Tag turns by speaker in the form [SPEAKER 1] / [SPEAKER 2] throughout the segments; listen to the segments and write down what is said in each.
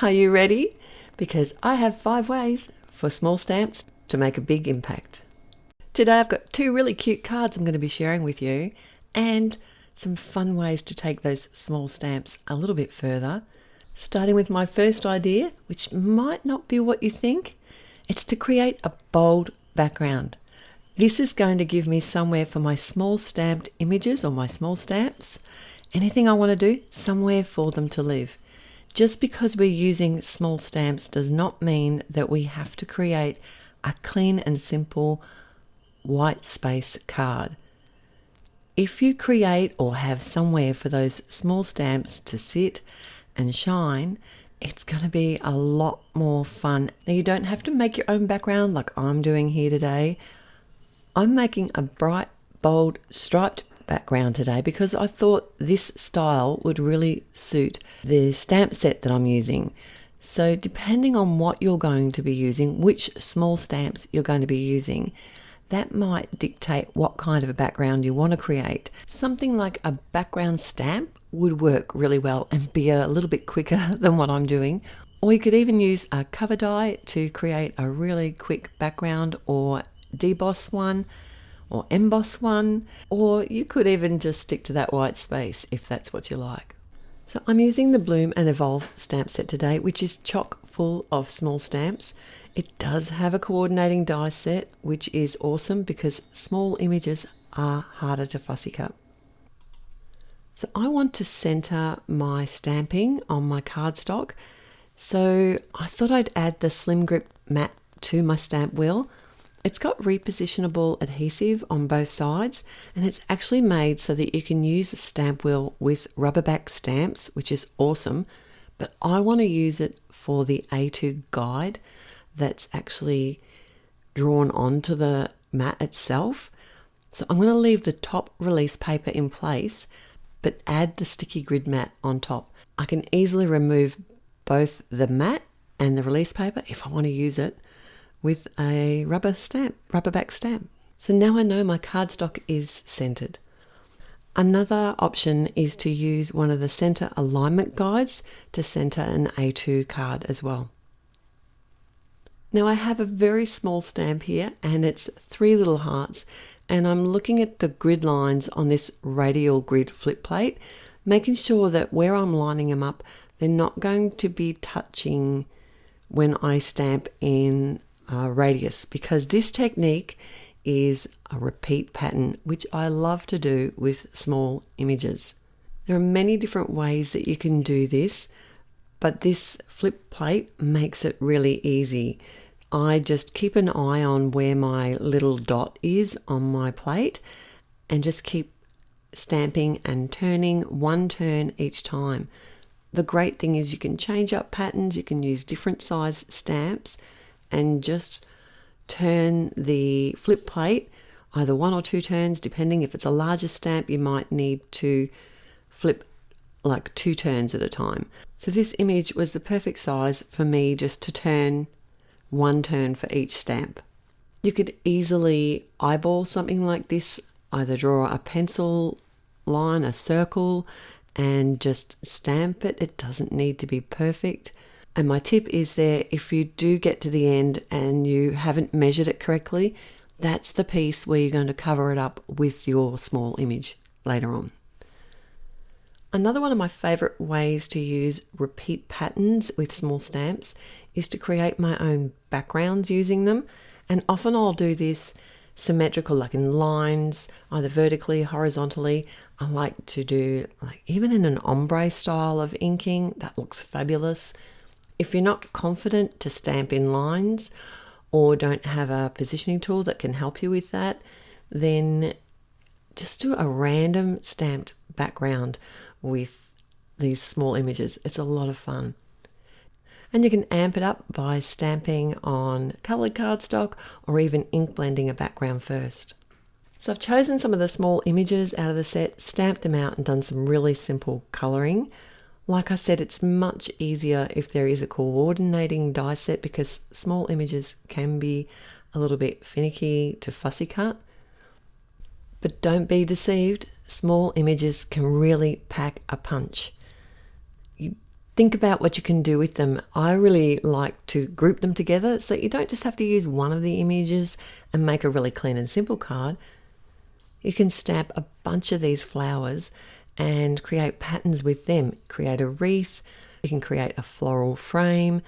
[SPEAKER 1] Are you ready? Because I have 5 ways for small stamps to make a big impact. Today I've got 2 really cute cards I'm going to be sharing with you and some fun ways to take those small stamps a little bit further. Starting with my first idea, which might not be what you think, it's to create a bold background. This is going to give me somewhere for my small stamped images or my small stamps. Anything I want to do, somewhere for them to live. Just because we're using small stamps does not mean that we have to create a clean and simple white space card. If you create or have somewhere for those small stamps to sit and shine, it's going to be a lot more fun. Now, you don't have to make your own background like I'm doing here today. I'm making a bright, bold, striped background today because I thought this style would really suit the stamp set that I'm using. So depending on what you're going to be using, which small stamps you're going to be using, that might dictate what kind of a background you want to create. Something like a background stamp would work really well and be a little bit quicker than what I'm doing. Or you could even use a cover die to create a really quick background, or deboss one, or emboss one, or you could even just stick to that white space if that's what you like. So I'm using the Bloom and Evolve stamp set today, which is chock full of small stamps. It does have a coordinating die set, which is awesome because small images are harder to fussy cut. So I want to center my stamping on my cardstock. So I thought I'd add the Slim Grip mat to my stamp wheel. It's got repositionable adhesive on both sides, and it's actually made so that you can use the stamp wheel with rubber back stamps, which is awesome, but I want to use it for the A2 guide that's actually drawn onto the mat itself. So I'm going to leave the top release paper in place, but add the sticky grid mat on top. I can easily remove both the mat and the release paper if I want to use it with a rubber back stamp. So now I know my cardstock is centered. Another option is to use one of the center alignment guides to center an A2 card as well. Now I have a very small stamp here and it's 3 little hearts, and I'm looking at the grid lines on this radial grid flip plate, making sure that where I'm lining them up, they're not going to be touching when I stamp in radius, because this technique is a repeat pattern, which I love to do with small images. There are many different ways that you can do this, but this flip plate makes it really easy. I just keep an eye on where my little dot is on my plate and just keep stamping and turning 1 turn each time. The great thing is you can change up patterns, you can use different size stamps, and just turn the flip plate either 1 or 2 turns, depending. If it's a larger stamp, you might need to flip like 2 turns at a time. So this image was the perfect size for me just to turn 1 turn for each stamp. You could easily eyeball something like this, either draw a pencil line, a circle, and just stamp it. It doesn't need to be perfect. And my tip is there, if you do get to the end and you haven't measured it correctly, that's the piece where you're going to cover it up with your small image later on. Another one of my favorite ways to use repeat patterns with small stamps is to create my own backgrounds using them. And often I'll do this symmetrical, like in lines, either vertically, horizontally. I like to do like even in an ombre style of inking. That looks fabulous. If you're not confident to stamp in lines or don't have a positioning tool that can help you with that, then just do a random stamped background with these small images. It's a lot of fun. And you can amp it up by stamping on coloured cardstock or even ink blending a background first. So I've chosen some of the small images out of the set, stamped them out and done some really simple colouring. Like I said, it's much easier if there is a coordinating die set because small images can be a little bit finicky to fussy cut. But don't be deceived, small images can really pack a punch. You think about what you can do with them. I really like to group them together so you don't just have to use one of the images and make a really clean and simple card. You can stamp a bunch of these flowers and create patterns with them. Create a wreath, you can create a floral frame,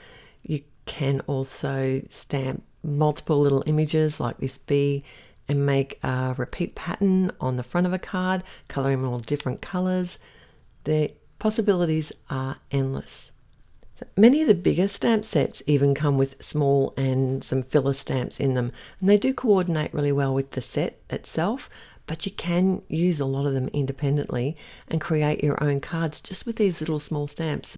[SPEAKER 1] you can also stamp multiple little images like this bee and make a repeat pattern on the front of a card, color them all different colors. The possibilities are endless. So many of the bigger stamp sets even come with small and some filler stamps in them, and they do coordinate really well with the set itself, but you can use a lot of them independently and create your own cards just with these little small stamps.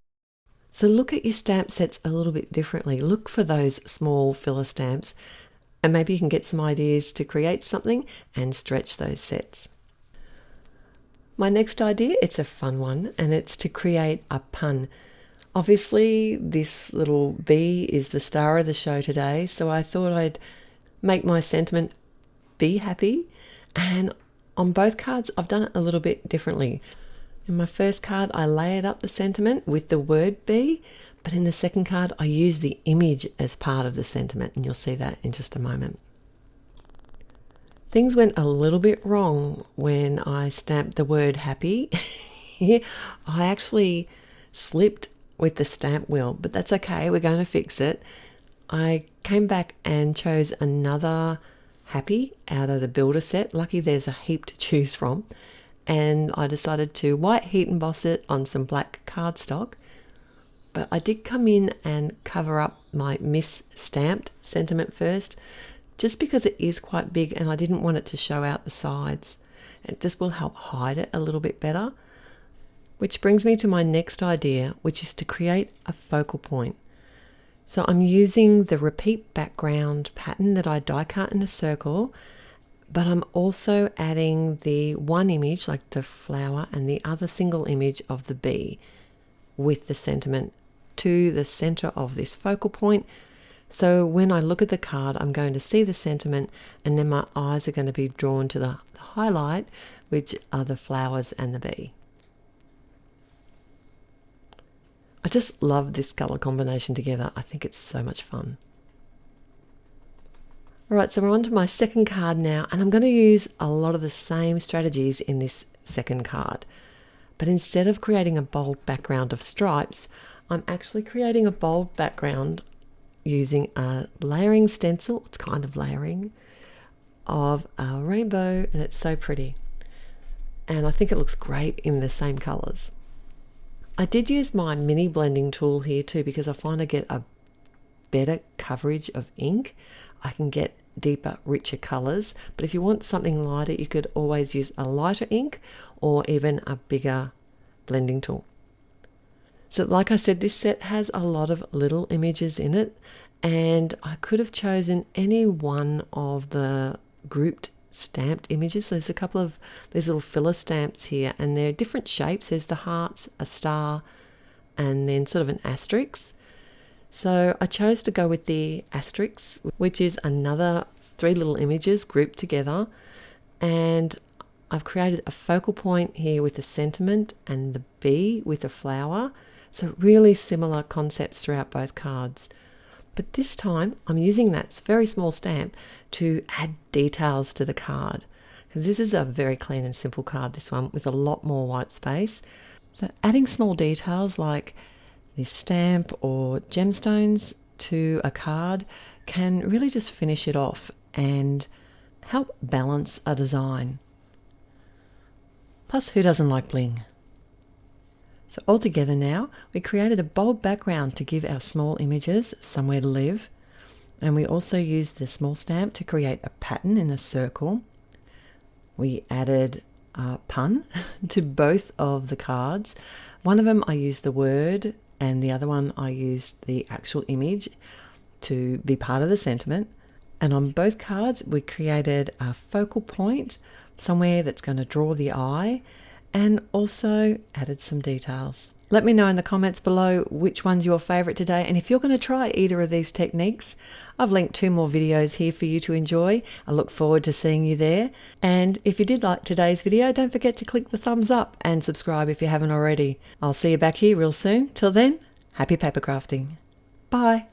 [SPEAKER 1] So look at your stamp sets a little bit differently. Look for those small filler stamps, and maybe you can get some ideas to create something and stretch those sets. My next idea, it's a fun one, and it's to create a pun. Obviously, this little bee is the star of the show today, so I thought I'd make my sentiment be happy. And on both cards, I've done it a little bit differently. In my first card, I layered up the sentiment with the word bee, but in the second card, I use the image as part of the sentiment, and you'll see that in just a moment. Things went a little bit wrong when I stamped the word happy. I actually slipped with the stamp wheel, but that's okay, we're going to fix it. I came back and chose another happy out of the builder set. Lucky there's a heap to choose from. And I decided to white heat emboss it on some black cardstock. But I did come in and cover up my misstamped sentiment first, just because it is quite big and I didn't want it to show out the sides. It just will help hide it a little bit better. Which brings me to my next idea, which is to create a focal point. So I'm using the repeat background pattern that I die cut in a circle, but I'm also adding the one image, like the flower, and the other single image of the bee with the sentiment to the center of this focal point. So when I look at the card, I'm going to see the sentiment, and then my eyes are going to be drawn to the highlight, which are the flowers and the bee. I just love this color combination together. I think it's so much fun. All right, so we're on to my second card now, and I'm going to use a lot of the same strategies in this second card. But instead of creating a bold background of stripes, I'm actually creating a bold background using a layering stencil. It's kind of layering of a rainbow, and it's so pretty. And I think it looks great in the same colors. I did use my mini blending tool here too, because I find I get a better coverage of ink. I can get deeper, richer colors. But if you want something lighter, you could always use a lighter ink or even a bigger blending tool. So like I said, this set has a lot of little images in it, and I could have chosen any one of the grouped stamped images. There's a couple of these little filler stamps here, and they're different shapes. There's the hearts, a star, and then sort of an asterisk. So I chose to go with the asterisk, which is another 3 little images grouped together, and I've created a focal point here with the sentiment and the bee with a flower. So really similar concepts throughout both cards. But this time I'm using that very small stamp to add details to the card, because this is a very clean and simple card, this one, with a lot more white space. So adding small details like this stamp or gemstones to a card can really just finish it off and help balance a design. Plus, who doesn't like bling? So all together now, we created a bold background to give our small images somewhere to live. And we also used the small stamp to create a pattern in a circle. We added a pun to both of the cards. One of them I used the word, and the other one I used the actual image to be part of the sentiment. And on both cards, we created a focal point, somewhere that's going to draw the eye, and also added some details. Let me know in the comments below which one's your favourite today, and if you're going to try either of these techniques. I've linked 2 more videos here for you to enjoy. I look forward to seeing you there. And if you did like today's video, don't forget to click the thumbs up and subscribe if you haven't already. I'll see you back here real soon. Till then, happy paper crafting. Bye.